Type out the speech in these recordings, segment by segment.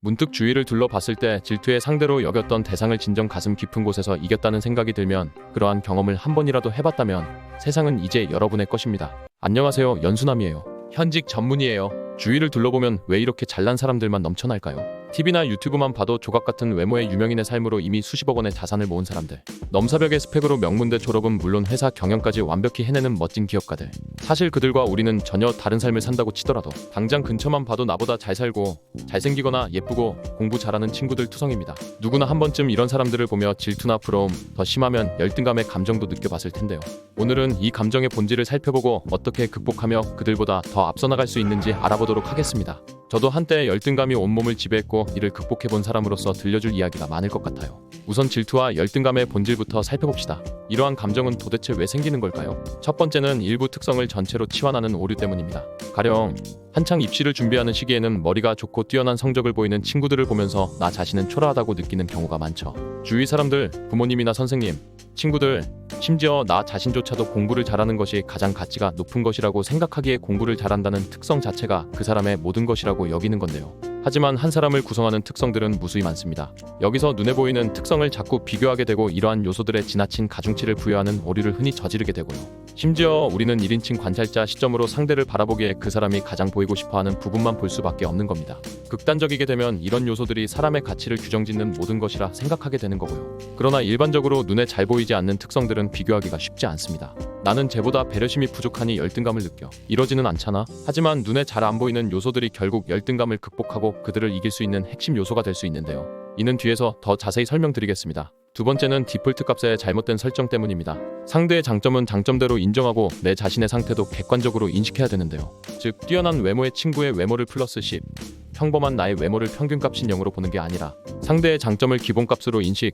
문득 주위를 둘러봤을 때 질투의 상대로 여겼던 대상을 진정 가슴 깊은 곳에서 이겼다는 생각이 들면, 그러한 경험을 한 번이라도 해봤다면 세상은 이제 여러분의 것입니다. 안녕하세요, 연수남이에요. 현직 전문의예요. 주위를 둘러보면 왜 이렇게 잘난 사람들만 넘쳐날까요? TV나 유튜브만 봐도 조각같은 외모의 유명인의 삶으로 이미 수십억 원의 자산을 모은 사람들, 넘사벽의 스펙으로 명문대 졸업은 물론 회사 경영까지 완벽히 해내는 멋진 기업가들. 사실 그들과 우리는 전혀 다른 삶을 산다고 치더라도 당장 근처만 봐도 나보다 잘 살고 잘생기거나 예쁘고 공부 잘하는 친구들 투성입니다. 누구나 한 번쯤 이런 사람들을 보며 질투나 부러움, 더 심하면 열등감의 감정도 느껴봤을 텐데요. 오늘은 이 감정의 본질을 살펴보고 어떻게 극복하며 그들보다 더 앞서 나갈 수 있는지 알아보도록 하겠습니다. 저도 한때 열등감이 온몸을 지배했고 이를 극복해본 사람으로서 들려줄 이야기가 많을 것 같아요. 우선 질투와 열등감의 본질부터 살펴봅시다. 이러한 감정은 도대체 왜 생기는 걸까요? 첫 번째는 일부 특성을 전체로 치환하는 오류 때문입니다. 가령 한창 입시를 준비하는 시기에는 머리가 좋고 뛰어난 성적을 보이는 친구들을 보면서 나 자신은 초라하다고 느끼는 경우가 많죠. 주위 사람들, 부모님이나 선생님, 친구들, 심지어 나 자신조차도 공부를 잘하는 것이 가장 가치가 높은 것이라고 생각하기에 공부를 잘한다는 특성 자체가 그 사람의 모든 것이라고 여기는 건데요. 하지만 한 사람을 구성하는 특성들은 무수히 많습니다. 여기서 눈에 보이는 특성을 자꾸 비교하게 되고 이러한 요소들에 지나친 가중치를 부여하는 오류를 흔히 저지르게 되고요. 심지어 우리는 1인칭 관찰자 시점으로 상대를 바라보기에 그 사람이 가장 보이고 싶어하는 부분만 볼 수밖에 없는 겁니다. 극단적이게 되면 이런 요소들이 사람의 가치를 규정짓는 모든 것이라 생각하게 되는 거고요. 그러나 일반적으로 눈에 잘 보이지 않는 특성들은 비교하기가 쉽지 않습니다. 나는 쟤보다 배려심이 부족하니 열등감을 느껴. 이러지는 않잖아. 하지만 눈에 잘 안 보이는 요소들이 결국 열등감을 극복하고 그들을 이길 수 있는 핵심 요소가 될 수 있는데요. 이는 뒤에서 더 자세히 설명드리겠습니다. 두 번째는 디폴트 값의 잘못된 설정 때문입니다. 상대의 장점은 장점대로 인정하고 내 자신의 상태도 객관적으로 인식해야 되는데요. 즉, 뛰어난 외모의 친구의 외모를 플러스 10, 평범한 나의 외모를 평균값인 0으로 보는 게 아니라 상대의 장점을 기본값으로 인식,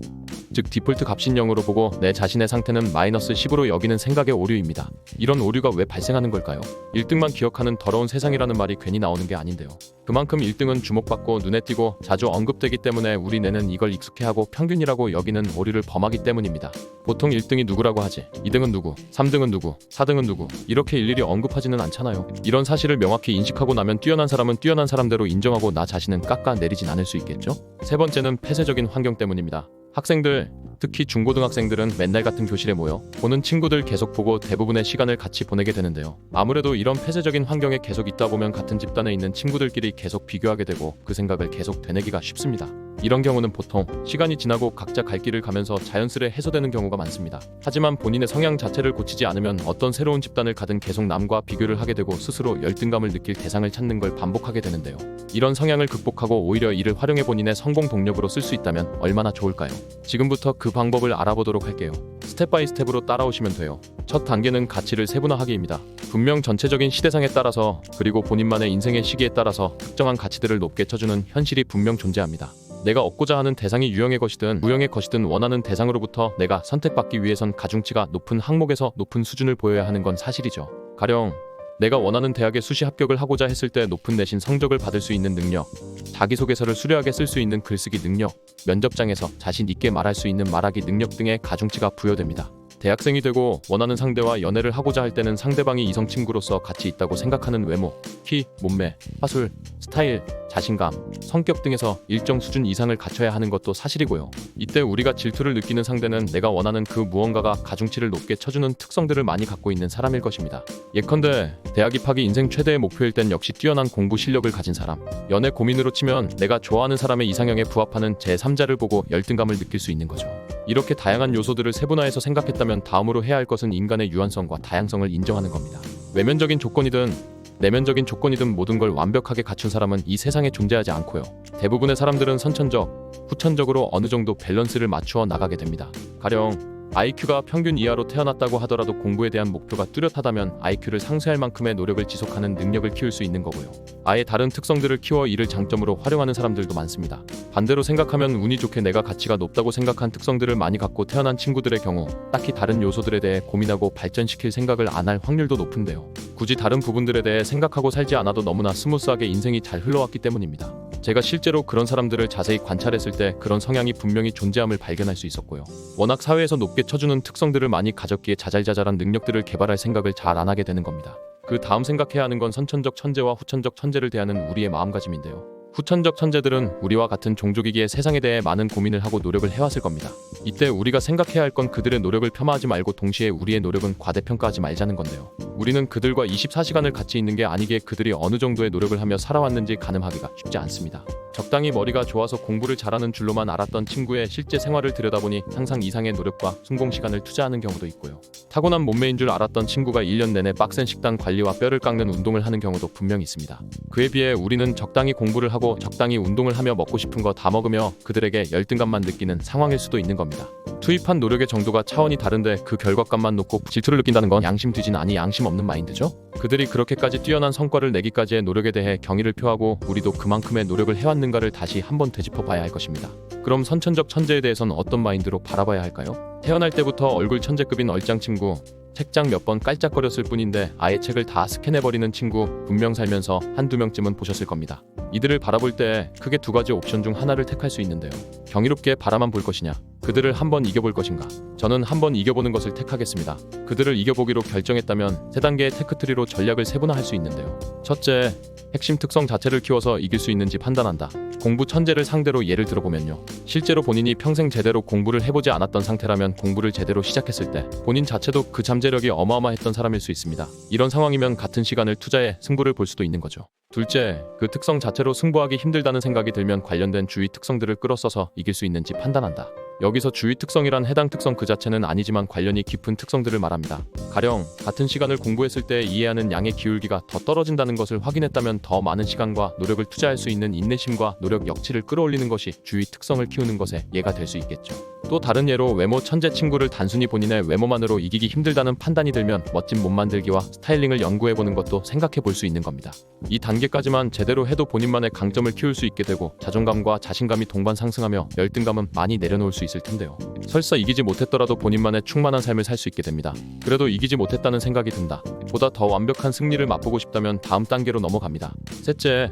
즉 디폴트 값인 0으로 보고 내 자신의 상태는 마이너스 10으로 여기는 생각의 오류입니다. 이런 오류가 왜 발생하는 걸까요? 1등만 기억하는 더러운 세상이라는 말이 괜히 나오는 게 아닌데요. 그만큼 1등은 주목받고 눈에 띄고 자주 언급되기 때문에 우리 뇌는 이걸 익숙해하고 평균이라고 여기는 오류를 범하기 때문입니다. 보통 1등이 누구라고 하지, 2등은 누구, 3등은 누구, 4등은 누구, 이렇게 일일이 언급하지는 않잖아요. 이런 사실을 명확히 인식하고 나면 뛰어난 사람은 뛰어난 사람대로 인정하고 나 자신은 깎아내리진 않을 수 있겠죠? 세 번째는 폐쇄적인 환경 때문입니다. 학생들, 특히 중고등학생들은 맨날 같은 교실에 모여 보는 친구들 계속 보고 대부분의 시간을 같이 보내게 되는데요. 아무래도 이런 폐쇄적인 환경에 계속 있다 보면 같은 집단에 있는 친구들끼리 계속 비교하게 되고 그 생각을 계속 되뇌기가 쉽습니다. 이런 경우는 보통 시간이 지나고 각자 갈 길을 가면서 자연스레 해소되는 경우가 많습니다. 하지만 본인의 성향 자체를 고치지 않으면 어떤 새로운 집단을 가든 계속 남과 비교를 하게 되고 스스로 열등감을 느낄 대상을 찾는 걸 반복하게 되는데요. 이런 성향을 극복하고 오히려 이를 활용해 본인의 성공 동력으로 쓸 수 있다면 얼마나 좋을까요? 지금부터 그 방법을 알아보도록 할게요. 스텝 바이 스텝으로 따라오시면 돼요. 첫 단계는 가치를 세분화하기입니다. 분명 전체적인 시대상에 따라서 그리고 본인만의 인생의 시기에 따라서 특정한 가치들을 높게 쳐주는 현실이 분명 존재합니다. 내가 얻고자 하는 대상이 유형의 것이든 무형의 것이든 원하는 대상으로부터 내가 선택받기 위해선 가중치가 높은 항목에서 높은 수준을 보여야 하는 건 사실이죠. 가령 내가 원하는 대학에 수시 합격을 하고자 했을 때 높은 내신 성적을 받을 수 있는 능력, 자기소개서를 수려하게 쓸 수 있는 글쓰기 능력, 면접장에서 자신 있게 말할 수 있는 말하기 능력 등의 가중치가 부여됩니다. 대학생이 되고 원하는 상대와 연애를 하고자 할 때는 상대방이 이성 친구로서 가치 있다고 생각하는 외모, 키, 몸매, 화술, 스타일, 자신감, 성격 등에서 일정 수준 이상을 갖춰야 하는 것도 사실이고요. 이때 우리가 질투를 느끼는 상대는 내가 원하는 그 무언가가 가중치를 높게 쳐주는 특성들을 많이 갖고 있는 사람일 것입니다. 예컨대 대학 입학이 인생 최대의 목표일 땐 역시 뛰어난 공부 실력을 가진 사람, 연애 고민으로 치면 내가 좋아하는 사람의 이상형에 부합하는 제3자를 보고 열등감을 느낄 수 있는 거죠. 이렇게 다양한 요소들을 세분화해서 생각했다면 다음으로 해야 할 것은 인간의 유한성과 다양성을 인정하는 겁니다. 외면적인 조건이든 내면적인 조건이든 모든 걸 완벽하게 갖춘 사람은 이 세상에 존재하지 않고요. 대부분의 사람들은 선천적, 후천적으로 어느 정도 밸런스를 맞추어 나가게 됩니다. 가령 IQ가 평균 이하로 태어났다고 하더라도 공부에 대한 목표가 뚜렷하다면 IQ를 상쇄할 만큼의 노력을 지속하는 능력을 키울 수 있는 거고요. 아예 다른 특성들을 키워 이를 장점으로 활용하는 사람들도 많습니다. 반대로 생각하면 운이 좋게 내가 가치가 높다고 생각한 특성들을 많이 갖고 태어난 친구들의 경우 딱히 다른 요소들에 대해 고민하고 발전시킬 생각을 안 할 확률도 높은데요. 굳이 다른 부분들에 대해 생각하고 살지 않아도 너무나 스무스하게 인생이 잘 흘러왔기 때문입니다. 제가 실제로 그런 사람들을 자세히 관찰했을 때 그런 성향이 분명히 존재함을 발견할 수 있었고요. 워낙 사회에서 높게 쳐주는 특성들을 많이 가졌기에 자잘자잘한 능력들을 개발할 생각을 잘 안 하게 되는 겁니다. 그 다음 생각해야 하는 건 선천적 천재와 후천적 천재를 대하는 우리의 마음가짐인데요. 후천적 천재들은 우리와 같은 종족이기에 세상에 대해 많은 고민을 하고 노력을 해왔을 겁니다. 이때 우리가 생각해야 할 건 그들의 노력을 폄하하지 말고 동시에 우리의 노력은 과대평가하지 말자는 건데요. 우리는 그들과 24시간을 같이 있는 게 아니기에 그들이 어느 정도의 노력을 하며 살아왔는지 가늠하기가 쉽지 않습니다. 적당히 머리가 좋아서 공부를 잘하는 줄로만 알았던 친구의 실제 생활을 들여다보니 상상 이상의 노력과 순공 시간을 투자하는 경우도 있고요. 타고난 몸매인 줄 알았던 친구가 1년 내내 빡센 식단 관리와 뼈를 깎는 운동을 하는 경우도 분명히 있습니다. 그에 비해 우리는 적당히 공부를 하고 적당히 운동을 하며 먹고 싶은 거 다 먹으며 그들에게 열등감만 느끼는 상황일 수도 있는 겁니다. 투입한 노력의 정도가 차원이 다른데 그 결과값만 놓고 질투를 느낀다는 건 양심 뒤진 아니 양심 없는 마인드죠? 그들이 그렇게까지 뛰어난 성과를 내기까지의 노력에 대해 경의를 표하고 우리도 그만큼의 노력을 해왔는가를 다시 한번 되짚어 봐야 할 것입니다. 그럼 선천적 천재에 대해서는 어떤 마인드로 바라봐야 할까요? 태어날 때부터 얼굴 천재급인 얼짱 친구, 책장 몇 번 깔짝거렸을 뿐인데 아예 책을 다 스캔해버리는 친구 분명 살면서 한두 명쯤은 보셨을 겁니다. 이들을 바라볼 때 크게 두 가지 옵션 중 하나를 택할 수 있는데요. 경이롭게 바라만 볼 것이냐, 그들을 한번 이겨볼 것인가. 저는 한번 이겨보는 것을 택하겠습니다. 그들을 이겨보기로 결정했다면 세 단계의 테크트리로 전략을 세분화할 수 있는데요. 첫째, 핵심 특성 자체를 키워서 이길 수 있는지 판단한다. 공부 천재를 상대로 예를 들어보면요. 실제로 본인이 평생 제대로 공부를 해보지 않았던 상태라면 공부를 제대로 시작했을 때 본인 자체도 그 잠재력이 어마어마했던 사람일 수 있습니다. 이런 상황이면 같은 시간을 투자해 승부를 볼 수도 있는 거죠. 둘째, 그 특성 자체로 승부하기 힘들다는 생각이 들면 관련된 주위 특성들을 끌어써서 이길 수 있는지 판단한다. 여기서 주위 특성이란 해당 특성 그 자체는 아니지만 관련이 깊은 특성들을 말합니다. 가령 같은 시간을 공부했을 때 이해하는 양의 기울기가 더 떨어진다는 것을 확인했다면 더 많은 시간과 노력을 투자할 수 있는 인내심과 노력 역치를 끌어올리는 것이 주위 특성을 키우는 것에 예가 될 수 있겠죠. 또 다른 예로 외모 천재 친구를 단순히 본인의 외모만으로 이기기 힘들다는 판단이 들면 멋진 몸 만들기와 스타일링을 연구해보는 것도 생각해 볼 수 있는 겁니다. 이 단계까지만 제대로 해도 본인만의 강점을 키울 수 있게 되고 자존감과 자신감이 동반 상승하며 열등감은 많이 내려놓을 수 있을 텐데요. 설사 이기지 못했더라도 본인만의 충만한 삶을 살 수 있게 됩니다. 그래도 이기지 못했다는 생각이 든다. 보다 더 완벽한 승리를 맛보고 싶다면 다음 단계로 넘어갑니다. 셋째,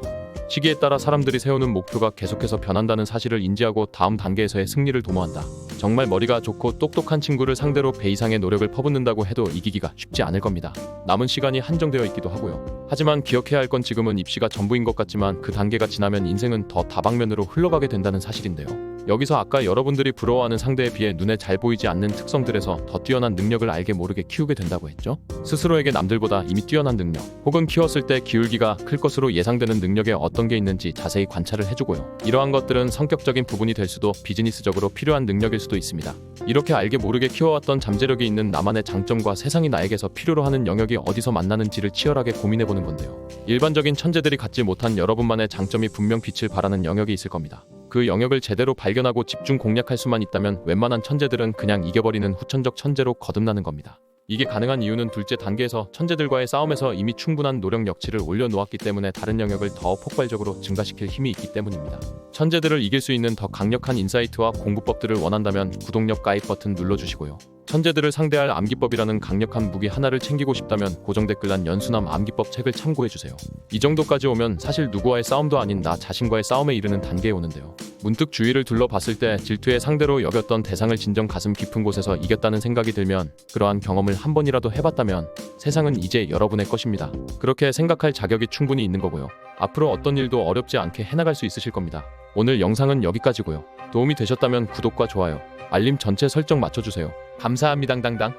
시기에 따라 사람들이 세우는 목표가 계속해서 변한다는 사실을 인지하고 다음 단계에서의 승리를 도모한다. 정말 머리가 좋고 똑똑한 친구를 상대로 배 이상의 노력을 퍼붓는다고 해도 이기기가 쉽지 않을 겁니다. 남은 시간이 한정되어 있기도 하고요. 하지만 기억해야 할 건 지금은 입시가 전부인 것 같지만 그 단계가 지나면 인생은 더 다방면으로 흘러가게 된다는 사실인데요. 여기서 아까 여러분들이 부러워하는 상대에 비해 눈에 잘 보이지 않는 특성들에서 더 뛰어난 능력을 알게 모르게 키우게 된다고 했죠. 스스로에게 남들보다 이미 뛰어난 능력 혹은 키웠을 때 기울기가 클 것으로 예상되는 능력에 어떤 게 있는지 자세히 관찰을 해주고요. 이러한 것들은 성격적인 부분이 될 수도 비즈니스적으로 필요한 능력일 수도 있습니다. 이렇게 알게 모르게 키워왔던 잠재력이 있는 나만의 장점과 세상이 나에게서 필요로 하는 영역이 어디서 만나는지를 치열하게 고민해보는 건데요. 일반적인 천재들이 갖지 못한 여러분만의 장점이 분명 빛을 발하는 영역이 있을 겁니다. 그 영역을 제대로 발견하고 집중 공략할 수만 있다면 웬만한 천재들은 그냥 이겨버리는 후천적 천재로 거듭나는 겁니다. 이게 가능한 이유는 둘째 단계에서 천재들과의 싸움에서 이미 충분한 노력 역치를 올려놓았기 때문에 다른 영역을 더 폭발적으로 증가시킬 힘이 있기 때문입니다. 천재들을 이길 수 있는 더 강력한 인사이트와 공부법들을 원한다면 구독력 가입 버튼 눌러주시고요. 천재들을 상대할 암기법이라는 강력한 무기 하나를 챙기고 싶다면 고정 댓글란 연수남 암기법 책을 참고해주세요. 이 정도까지 오면 사실 누구와의 싸움도 아닌 나 자신과의 싸움에 이르는 단계에 오는데요. 문득 주위를 둘러봤을 때 질투의 상대로 여겼던 대상을 진정 가슴 깊은 곳에서 이겼다는 생각이 들면 그러한 경험을 한 번이라도 해봤다면 세상은 이제 여러분의 것입니다. 그렇게 생각할 자격이 충분히 있는 거고요. 앞으로 어떤 일도 어렵지 않게 해나갈 수 있으실 겁니다. 오늘 영상은 여기까지고요. 도움이 되셨다면 구독과 좋아요, 알림 전체 설정 맞춰주세요. 감사합니다. 당당.